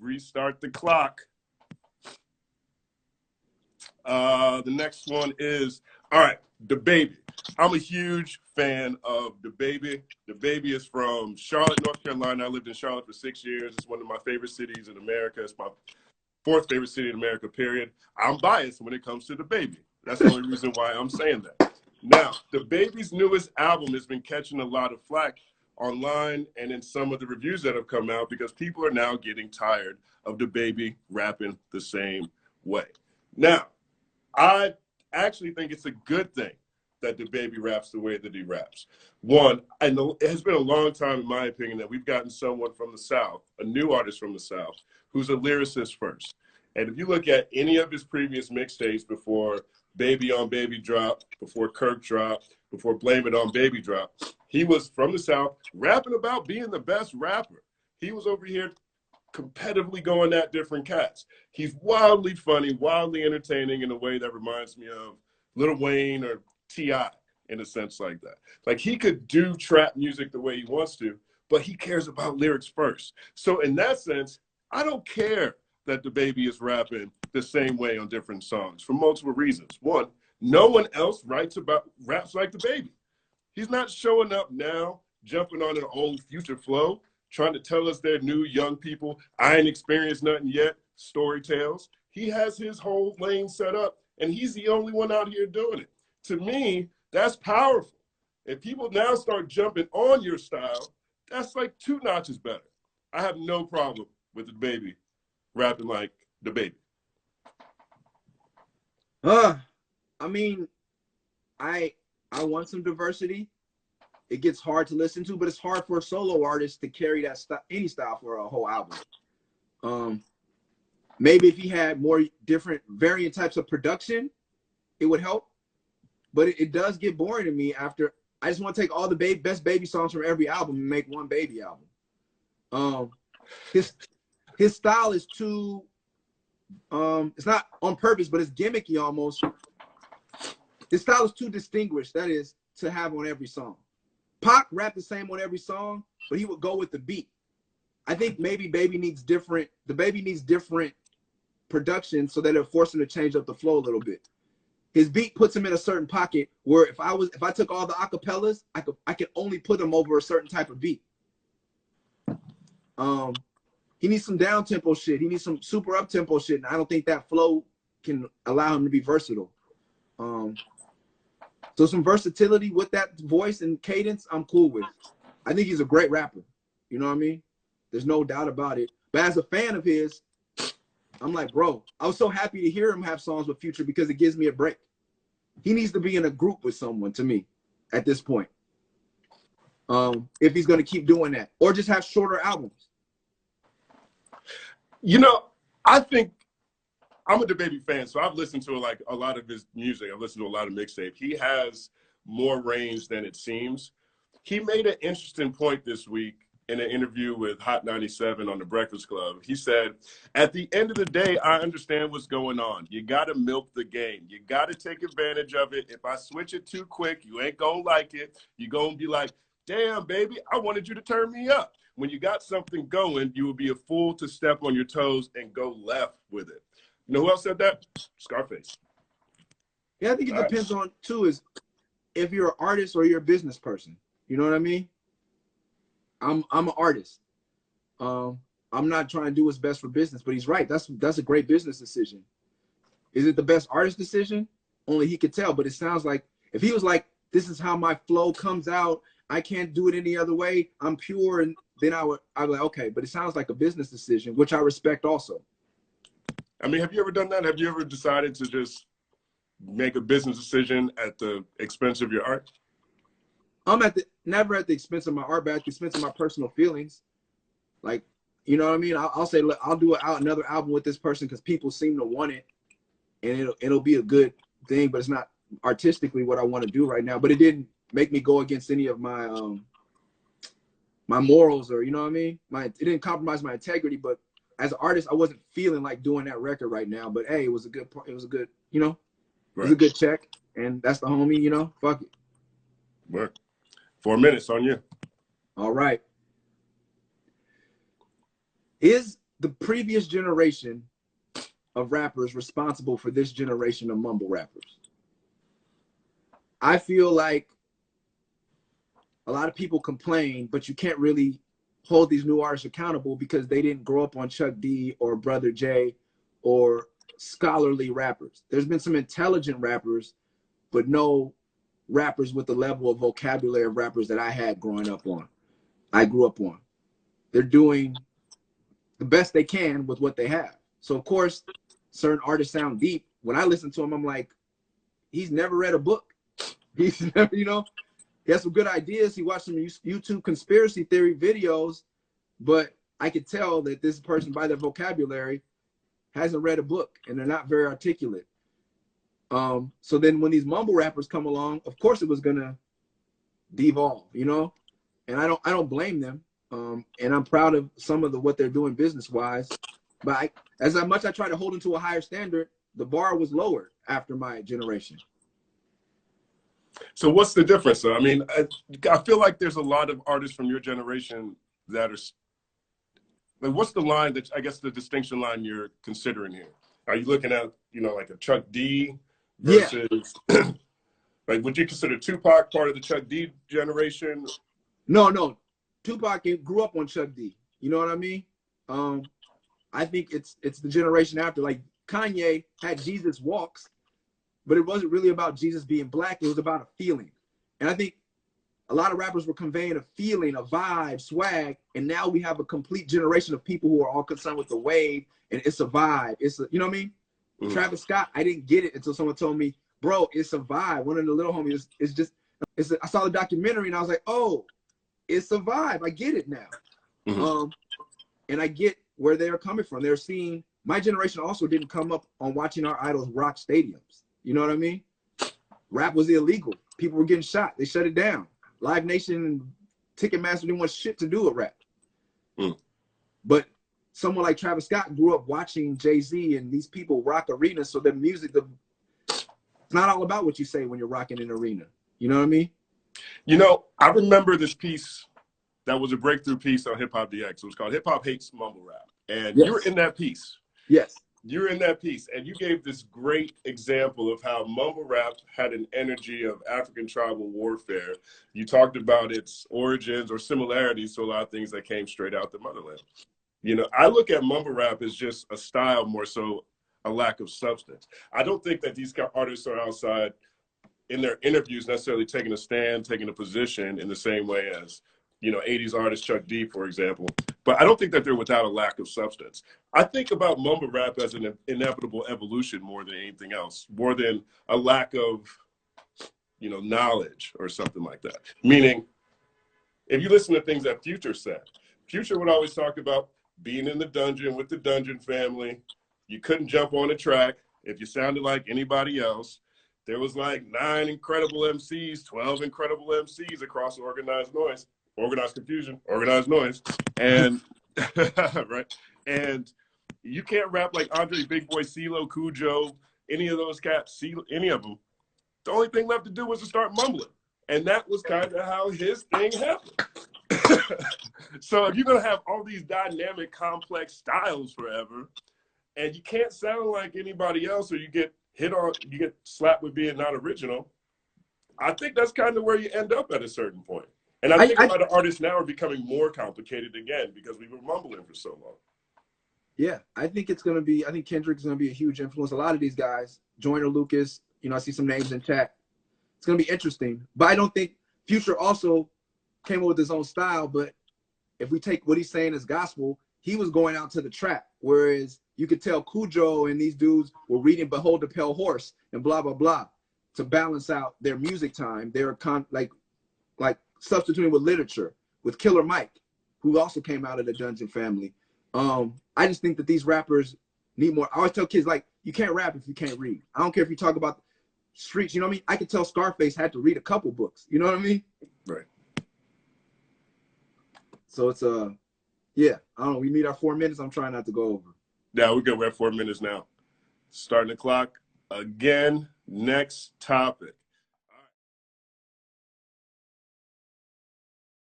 restart the clock. The next one is, all right, Dababy. I'm a huge fan of Dababy. Dababy is from Charlotte, North Carolina. I lived in Charlotte for 6 years. It's one of my favorite cities in America. It's my fourth favorite city in America, period. I'm biased when it comes to Dababy. That's the only reason why I'm saying that. Now, Dababy's newest album has been catching a lot of flack online and in some of the reviews that have come out because people are now getting tired of Dababy rapping the same way. Now, I actually think it's a good thing that Dababy raps the way that he raps. One, and it has been a long time, in my opinion, that we've gotten someone from the South, a new artist from the South, who's a lyricist first. And if you look at any of his previous mixtapes before Baby on Baby drop, before Kirk drop, before Blame It on Baby drop, he was from the South rapping about being the best rapper. He was over here competitively going at different cats. He's wildly funny, wildly entertaining in a way that reminds me of Lil Wayne or T.I. in a sense like that. Like, he could do trap music the way he wants to, but he cares about lyrics first. So in that sense, I don't care that Dababy is rapping the same way on different songs for multiple reasons. One, no one else raps like Dababy. He's not showing up now, jumping on an old Future flow, trying to tell us they're new young people. I ain't experienced nothing yet. Story tales. He has his whole lane set up, and he's the only one out here doing it. To me, that's powerful. If people now start jumping on your style, that's like 2 notches better. I have no problem with Dababy rapping like Dababy. I mean, I want some diversity. It gets hard to listen to, but it's hard for a solo artist to carry that any style for a whole album. Maybe if he had more different variant types of production, it would help. But it does get boring to me after. I just want to take all the best Baby songs from every album and make one Baby album. His style is too, it's not on purpose, but it's gimmicky almost. His style is too distinguished, that is, to have on every song. Pac rapped the same on every song, but he would go with the beat. I think maybe Baby needs different production so that it'll force him to change up the flow a little bit. His beat puts him in a certain pocket where if I took all the acapellas, I could only put them over a certain type of beat. He needs some down tempo shit. He needs some super up tempo shit, and I don't think that flow can allow him to be versatile. So some versatility with that voice and cadence, I'm cool with. I think he's a great rapper. You know what I mean? There's no doubt about it. But as a fan of his, I'm like, bro, I was so happy to hear him have songs with Future because it gives me a break. He needs to be in a group with someone, to me, at this point. If he's going to keep doing that. Or just have shorter albums. You know, I think I'm a Dababy fan, so I've listened to like a lot of his music. I've listened to a lot of mixtape. He has more range than it seems. He made an interesting point this week in an interview with Hot 97 on The Breakfast Club. He said, at the end of the day, I understand what's going on. You got to milk the game. You got to take advantage of it. If I switch it too quick, you ain't going to like it. You're going to be like, damn, baby, I wanted you to turn me up. When you got something going, you would be a fool to step on your toes and go left with it. You know who else said that? Scarface. Yeah, I think it depends on, too, is if you're an artist or you're a business person. You know what I mean? I'm an artist. I'm not trying to do what's best for business, but he's right. That's a great business decision. Is it the best artist decision? Only he could tell, but it sounds like if he was like, this is how my flow comes out, I can't do it any other way, I'm pure, and then I'd be like, okay, but it sounds like a business decision, which I respect also. I mean, have you ever done that? Have you ever decided to just make a business decision at the expense of your art? I'm never at the expense of my art, but at the expense of my personal feelings. Like, you know what I mean? I'll say, look, I'll do another album with this person because people seem to want it, and it'll be a good thing, but it's not artistically what I want to do right now. But it didn't make me go against any of my my morals, or you know what I mean? It didn't compromise my integrity, but as an artist, I wasn't feeling like doing that record right now. But hey, it was a good, you know, it was a good check, and that's the homie, you know. Fuck it. Work. 4 minutes on you. All right. Is the previous generation of rappers responsible for this generation of mumble rappers. I feel like a lot of people complain, but you can't really hold these new artists accountable because they didn't grow up on Chuck D or Brother J or scholarly rappers. There's been some intelligent rappers, but no rappers with the level of vocabulary of rappers that I had growing up on. I grew up on. They're doing the best they can with what they have. So of course, certain artists sound deep. When I listen to him, I'm like, he's never read a book. He's never, you know, he has some good ideas. He watched some YouTube conspiracy theory videos, but I could tell that this person, by their vocabulary, hasn't read a book, and they're not very articulate. So then when these mumble rappers come along, of course it was gonna devolve, you know, and I don't blame them. And I'm proud of some of what they're doing business-wise. But as much I try to hold them to a higher standard, the bar was lowered after my generation. So what's the difference, though? I mean, I feel like there's a lot of artists from your generation that are, like, what's the line that, I guess the distinction line you're considering here? Are you looking at, you know, like a Chuck D versus, like, would you consider Tupac part of the Chuck D generation? No. Tupac grew up on Chuck D. You know what I mean? I think it's the generation after. Like, Kanye had Jesus Walks, but it wasn't really about Jesus being black. It was about a feeling. And I think a lot of rappers were conveying a feeling, a vibe, swag, and now we have a complete generation of people who are all concerned with the wave, and it's a vibe. It's a, you know what I mean? Mm-hmm. Travis Scott, I didn't get it until someone told me, bro, it's a vibe. One of the little homies, I saw the documentary and I was like, oh, it's a vibe. I get it now. Mm-hmm. And I get where they're coming from. They're seeing, my generation also didn't come up on watching our idols rock stadiums. You know what I mean? Rap was illegal. People were getting shot. They shut it down. Live Nation and Ticketmaster didn't want shit to do with rap. Mm. But someone like Travis Scott grew up watching Jay-Z and these people rock arenas. So the music, it's not all about what you say when you're rocking an arena. You know what I mean? You know, I remember this piece that was a breakthrough piece on HipHopDX. It was called Hip Hop Hates Mumble Rap. And you were in that piece. Yes. You're in that piece, and you gave this great example of how mumble rap had an energy of African tribal warfare. You talked about its origins or similarities to a lot of things that came straight out the motherland. You know, I look at mumble rap as just a style, more so a lack of substance. I don't think that these artists are outside in their interviews necessarily taking a stand, taking a position in the same way as, you know, 80s artist Chuck D, for example. But I don't think that they're without a lack of substance. I think about mumble rap as an inevitable evolution more than anything else, more than a lack of, you know, knowledge or something like that. Meaning, if you listen to things that Future said, Future would always talk about being in the dungeon with the Dungeon Family. You couldn't jump on a track if you sounded like anybody else. There was like 9 incredible MCs, 12 incredible MCs across organized noise. Organized confusion, organized noise, and right, and you can't rap like Andre, Big Boy, CeeLo, Cujo, any of those cats, any of them. The only thing left to do was to start mumbling, and that was kind of how his thing happened. So if you're gonna have all these dynamic, complex styles forever, and you can't sound like anybody else, or you get you get slapped with being not original, I think that's kind of where you end up at a certain point. And I think a lot of artists now are becoming more complicated again because we were mumbling for so long. Yeah, I think Kendrick's going to be a huge influence. A lot of these guys, Joyner Lucas, you know, I see some names in chat. It's going to be interesting. But I don't think Future also came up with his own style. But if we take what he's saying as gospel, he was going out to the trap. Whereas you could tell Cujo and these dudes were reading Behold the Pale Horse and blah, blah, blah to balance out their music time. They were like substituting with literature, with Killer Mike, who also came out of the Dungeon Family. I just think that these rappers need more. I always tell kids, like, you can't rap if you can't read. I don't care if you talk about streets, you know what I mean? I could tell Scarface had to read a couple books, you know what I mean? Right. So it's, yeah, I don't know. We meet our 4 minutes. I'm trying not to go over. Yeah, we're good. We're at 4 minutes now. Starting the clock again. Next topic.